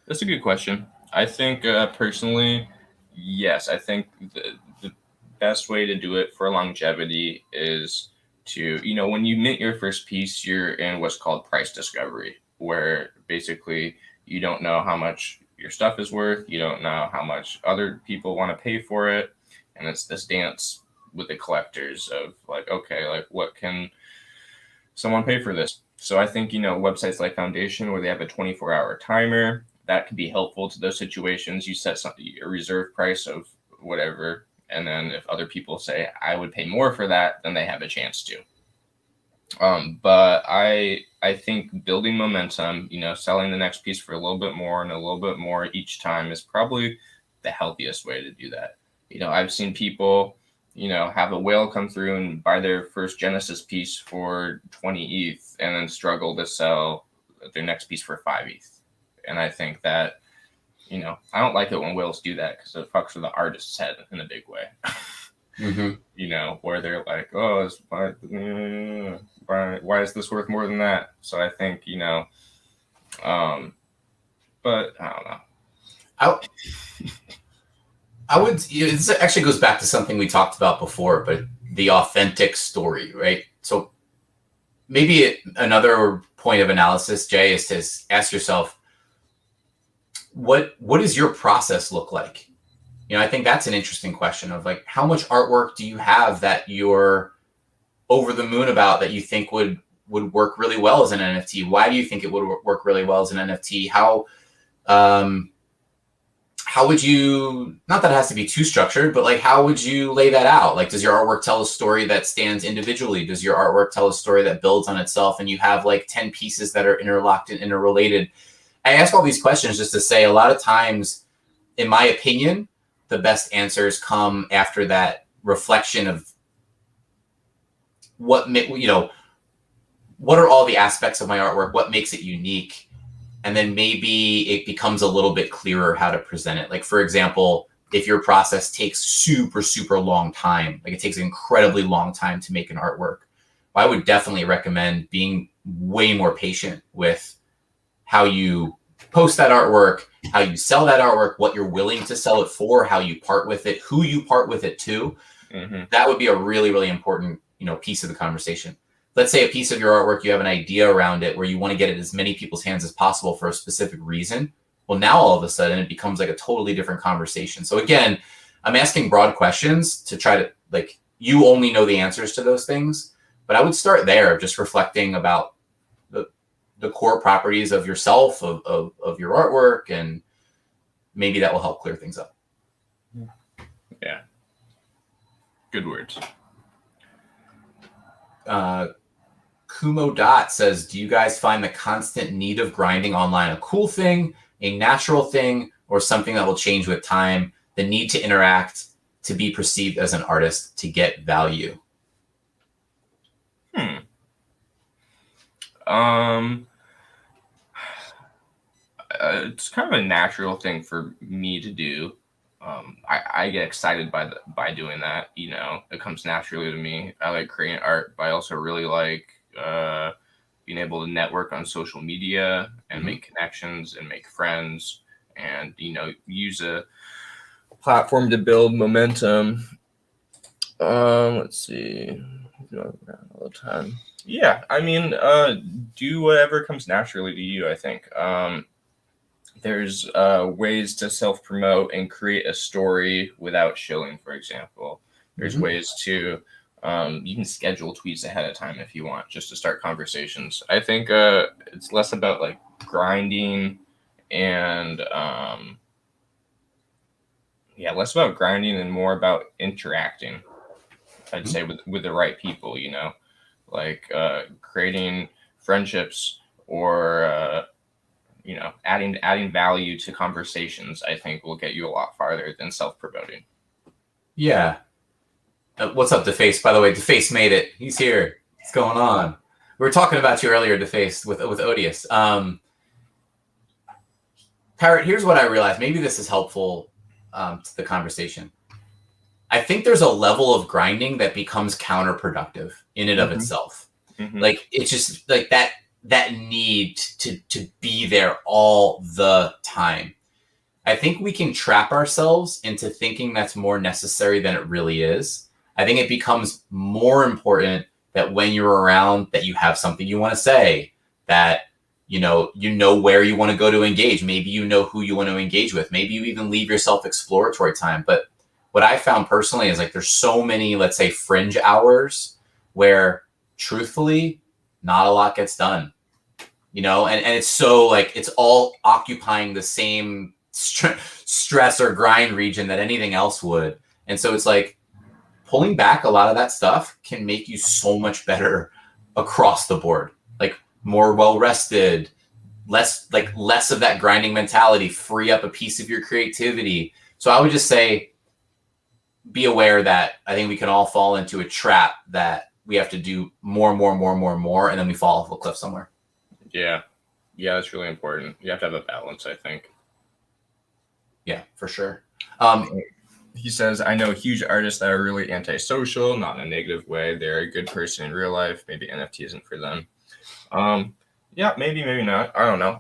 That's a good question. I think personally, yes. I think the best way to do it for longevity is to, when you mint your first piece, you're in what's called price discovery, where basically you don't know how much your stuff is worth. You don't know how much other people want to pay for it. And it's this dance with the collectors of like, okay, like what can someone pay for this? So I think, websites like Foundation, where they have a 24-hour timer, that could be helpful to those situations. You set a reserve price of whatever, and then if other people say I would pay more for that, then they have a chance to. But I think building momentum, selling the next piece for a little bit more and a little bit more each time is probably the healthiest way to do that. I've seen people, have a whale come through and buy their first Genesis piece for 20 ETH and then struggle to sell their next piece for 5 ETH. And I think that, I don't like it when whales do that because it fucks with the artist's head in a big way. Where they're like, oh, why is this worth more than that? So I think, but I don't know. I would, this actually goes back to something we talked about before, but the authentic story, right? So maybe another point of analysis, Jay, is to ask yourself, what does your process look like? I think that's an interesting question of like, how much artwork do you have that you're over the moon about that you think would work really well as an NFT? Why do you think it would work really well as an NFT? How would you, not that it has to be too structured, but like, how would you lay that out? Like, does your artwork tell a story that stands individually? Does your artwork tell a story that builds on itself and you have like 10 pieces that are interlocked and interrelated? I ask all these questions just to say a lot of times, in my opinion, the best answers come after that reflection of what are all the aspects of my artwork? What makes it unique? And then maybe it becomes a little bit clearer how to present it. Like, for example, if your process takes super, super long time, like it takes an incredibly long time to make an artwork, I would definitely recommend being way more patient with how you post that artwork, how you sell that artwork, what you're willing to sell it for, how you part with it, who you part with it to. That would be a really, really important, piece of the conversation. Let's say a piece of your artwork, you have an idea around it where you want to get it in as many people's hands as possible for a specific reason. Well, now all of a sudden it becomes like a totally different conversation. So again, I'm asking broad questions to try to, like, you only know the answers to those things, but I would start there, just reflecting about the core properties of yourself, of your artwork, and maybe that will help clear things up. Yeah. Good words. Kumo Dot says, do you guys find the constant need of grinding online a cool thing, a natural thing, or something that will change with time? The need to interact, to be perceived as an artist, to get value? It's kind of a natural thing for me to do. I get excited by doing that. It comes naturally to me. I like creating art, but I also really like being able to network on social media and make connections and make friends, and use a platform to build momentum. Let's see. All the time. Yeah, I mean, do whatever comes naturally to you, I think. There's ways to self-promote and create a story without shilling, for example. There's ways to, you can schedule tweets ahead of time if you want, just to start conversations. I think it's less about like grinding and, less about grinding and more about interacting, I'd say, with the right people, like creating friendships or, adding value to conversations, I think will get you a lot farther than self-promoting. Yeah. What's up, DeFace? By the way, DeFace made it. He's here. What's going on? We were talking about you earlier, DeFace, with Odious. Parrot, here's what I realized. Maybe this is helpful to the conversation. I think there's a level of grinding that becomes counterproductive in and of itself. Like, it's just like that need to be there all the time. I think we can trap ourselves into thinking that's more necessary than it really is. I think it becomes more important that when you're around, that you have something you want to say, that you know where you want to go to engage. Maybe you know who you want to engage with. Maybe you even leave yourself exploratory time. But what I found personally is, like, there's so many, let's say, fringe hours where truthfully not a lot gets done, and it's so, like, it's all occupying the same stress or grind region that anything else would. And so it's like pulling back a lot of that stuff can make you so much better across the board, like more well-rested, less of that grinding mentality, free up a piece of your creativity. So I would just say, be aware that I think we can all fall into a trap that we have to do more, and then we fall off a cliff somewhere. Yeah, that's really important. You have to have a balance, I think. Yeah, for sure. He says, I know huge artists that are really antisocial, not in a negative way. They're a good person in real life. Maybe NFT isn't for them. Yeah, maybe not. I don't know.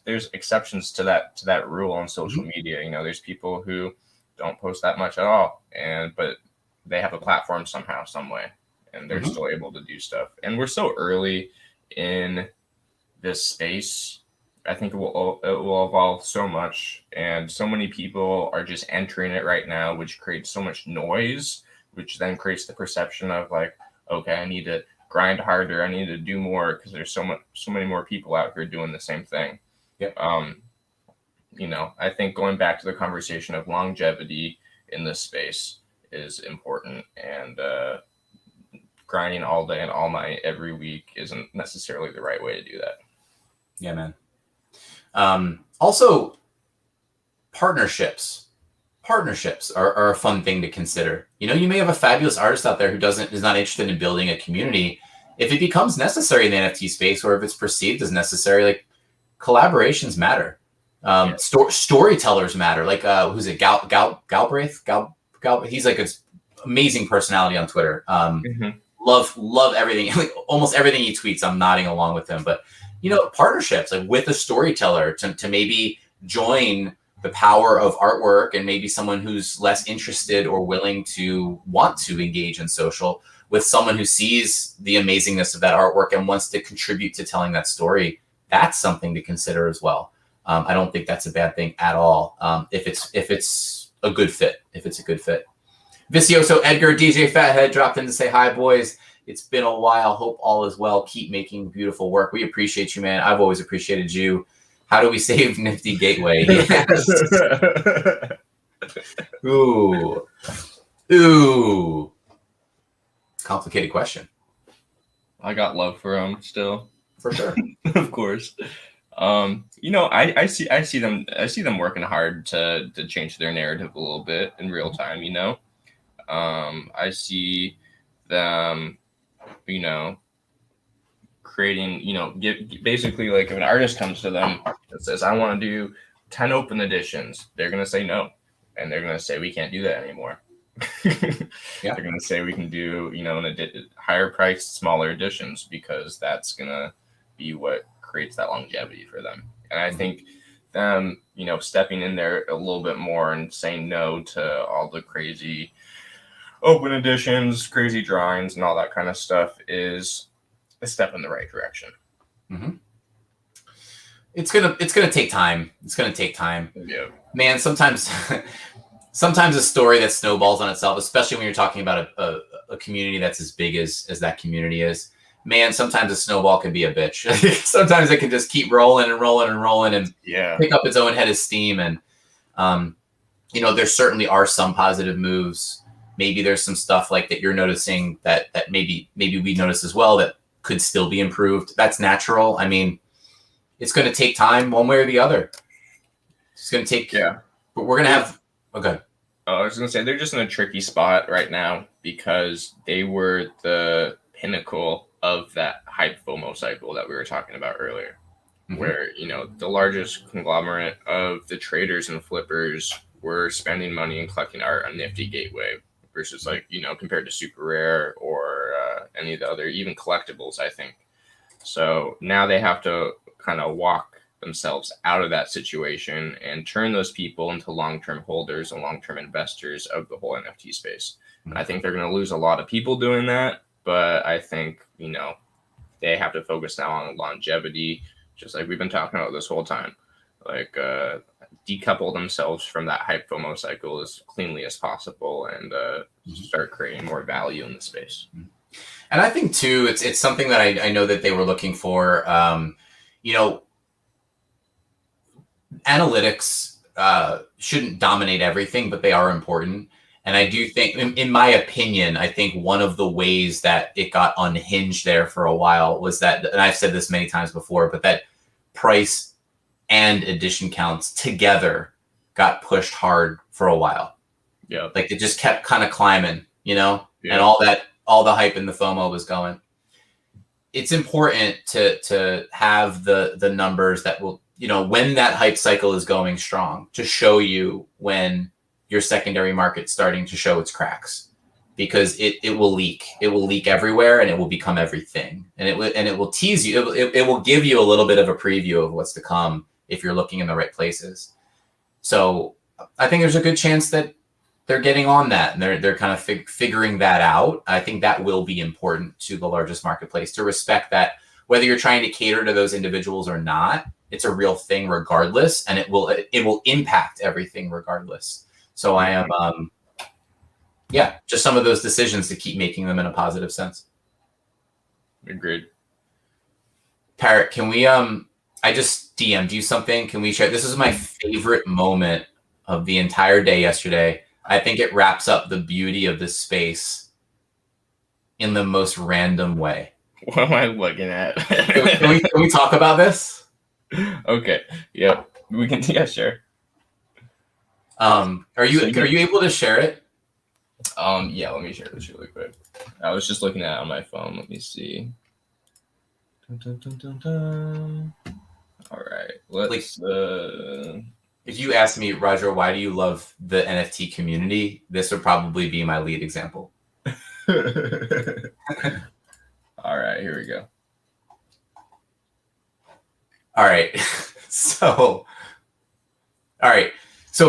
There's exceptions to that rule on social media. There's people who don't post that much at all, but they have a platform somehow, some way, and they're still able to do stuff. And we're so early in this space. I think it will evolve so much, and so many people are just entering it right now, which creates so much noise, which then creates the perception of, like, okay, I need to grind harder, I need to do more because there's so many more people out here doing the same thing. Yep. I think going back to the conversation of longevity in this space is important, and grinding all day and all night every week isn't necessarily the right way to do that. Yeah, man. Also, partnerships are a fun thing to consider. You may have a fabulous artist out there who is not interested in building a community. If it becomes necessary in the NFT space, or if it's perceived as necessary, like, collaborations matter. Storytellers matter. Like, who's it? Galbraith? He's like an amazing personality on Twitter. love everything. Like almost everything he tweets, I'm nodding along with him. But partnerships like with a storyteller to maybe join the power of artwork, and maybe someone who's less interested or willing to want to engage in social with someone who sees the amazingness of that artwork and wants to contribute to telling that story. That's something to consider as well. I don't think that's a bad thing at all. If it's a good fit, Vicioso Edgar, DJ Fathead dropped in to say hi, boys. It's been a while. Hope all is well. Keep making beautiful work. We appreciate you, man. I've always appreciated you. How do we save Nifty Gateway? Yes. Ooh. Complicated question. I got love for him still. For sure. Of course. I see them working hard to change their narrative a little bit in real time, I see them, creating, basically like if an artist comes to them that says, I want to do 10 open editions, they're going to say no. And they're going to say, we can't do that anymore. Yeah. They're going to say we can do, higher priced, smaller editions, because that's going to be what creates that longevity for them. And I think them, stepping in there a little bit more and saying no to all the crazy open editions, crazy drawings, and all that kind of stuff is a step in the right direction. Mm-hmm. It's gonna take time. Yeah, man. Sometimes a story that snowballs on itself, especially when you're talking about a community that's as big as that community is. Man, sometimes a snowball can be a bitch. Sometimes it can just keep rolling and pick up its own head of steam. And there certainly are some positive moves. Maybe there's some stuff like that you're noticing that maybe we notice as well that could still be improved. That's natural. I mean, it's going to take time one way or the other. It's going to take. Yeah. But we're going to have. Okay. I was going to say they're just in a tricky spot right now because they were the pinnacle of that hype FOMO cycle that we were talking about earlier, where, the largest conglomerate of the traders and flippers were spending money and collecting art on Nifty Gateway versus compared to Super Rare or any of the other, even collectibles, I think. So now they have to kind of walk themselves out of that situation and turn those people into long-term holders and long-term investors of the whole NFT space. And I think they're going to lose a lot of people doing that. But I think, they have to focus now on longevity, just like we've been talking about this whole time. Like, decouple themselves from that hype FOMO cycle as cleanly as possible and start creating more value in the space. And I think, too, it's something that I know that they were looking for. Analytics shouldn't dominate everything, but they are important. And I do think, in my opinion, I think one of the ways that it got unhinged there for a while was that, and I've said this many times before, but that price and edition counts together got pushed hard for a while. Yeah. Like it just kept kind of climbing, and all the hype and the FOMO was going. It's important to have the numbers that will, when that hype cycle is going strong, to show you when your secondary market's starting to show its cracks, because it will leak. It will leak everywhere, and it will become everything. And it will tease you. It will give you a little bit of a preview of what's to come if you're looking in the right places. So I think there's a good chance that they're getting on that, and they're kind of figuring that out. I think that will be important to the largest marketplace, to respect that whether you're trying to cater to those individuals or not, it's a real thing regardless, and it will impact everything regardless. So I am, just some of those decisions to keep making them in a positive sense. Agreed. Parrot, can we, I just DM'd you something. Can we share? This is my favorite moment of the entire day yesterday. I think it wraps up the beauty of this space in the most random way. What am I looking at? can we talk about this? Okay. Yeah, we can. Yeah, sure. Are you able to share it? Yeah, let me share this really quick. I was just looking at it on my phone. Let me see. Dun, dun, dun, dun, dun. All right. Let's if you asked me, Roger, why do you love the NFT community? This would probably be my lead example. All right, here we go. All right. So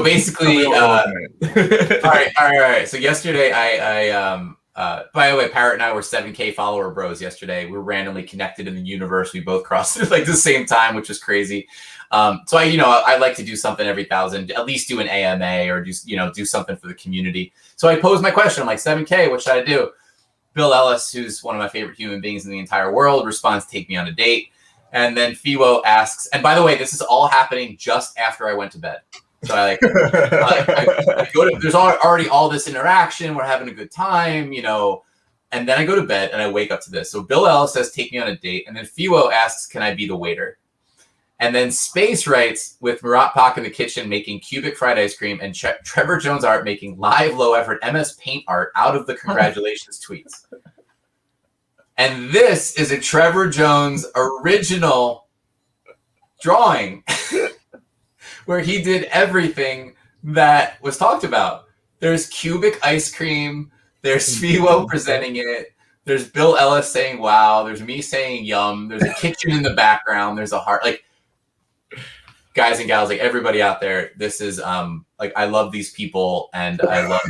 basically, all right. So yesterday, by the way, Parrot and I were 7K follower bros yesterday. We were randomly connected in the universe. We both crossed it like the same time, which was crazy. So I like to do something every 1,000, at least do an AMA or do something for the community. So I posed my question. I'm like, 7K, what should I do? Bill Ellis, who's one of my favorite human beings in the entire world, responds, take me on a date. And then Fiwo asks, and by the way, this is all happening just after I went to bed. So I go to, there's already all this interaction. We're having a good time, and then I go to bed and I wake up to this. So Bill Ellis says, take me on a date. And then Fiwo asks, can I be the waiter? And then Space writes, with Murat Pak in the kitchen making cubic fried ice cream and Trevor Jones art making live low effort MS Paint art out of the congratulations tweets. And this is a Trevor Jones original drawing where he did everything that was talked about. There's cubic ice cream. There's Fiwo presenting it. There's Bill Ellis saying, wow. There's me saying, yum. There's a kitchen in the background. There's a heart. Like, guys and gals, like everybody out there, this is I love these people, and I love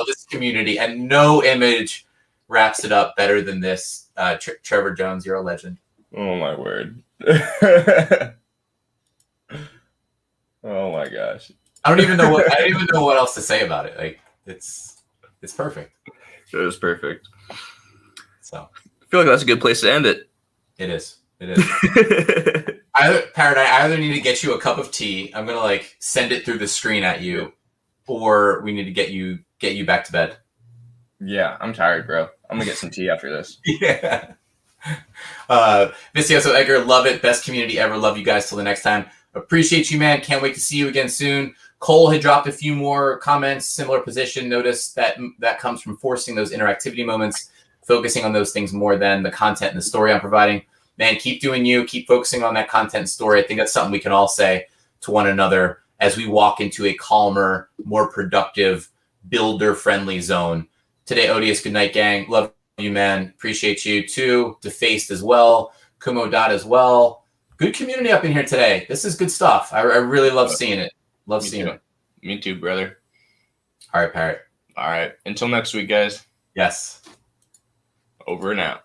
this community, and no image wraps it up better than this. Trevor Jones, you're a legend. Oh my word. Oh my gosh. I don't even know what else to say about it. Like it's perfect. It was perfect. So I feel like that's a good place to end it. It is. Parrot, I either need to get you a cup of tea. I'm gonna send it through the screen at you, or we need to get you back to bed. Yeah, I'm tired, bro. I'm gonna get some tea after this. Yeah. Vicioso Edgar, love it. Best community ever. Love you guys. Till the next time. Appreciate you, man. Can't wait to see you again soon. Cole had dropped a few more comments, similar position. Notice that comes from forcing those interactivity moments, focusing on those things more than the content and the story I'm providing. Man, keep doing you. Keep focusing on that content and story. I think that's something we can all say to one another as we walk into a calmer, more productive, builder-friendly zone. Today, Odious, good night, gang. Love you, man. Appreciate you, too. Defaced as well. Kumo Dot as well. Good community up in here today. This is good stuff. I really love seeing it. Love seeing it. Me too, brother. All right, Parrot. All right. Until next week, guys. Yes. Over and out.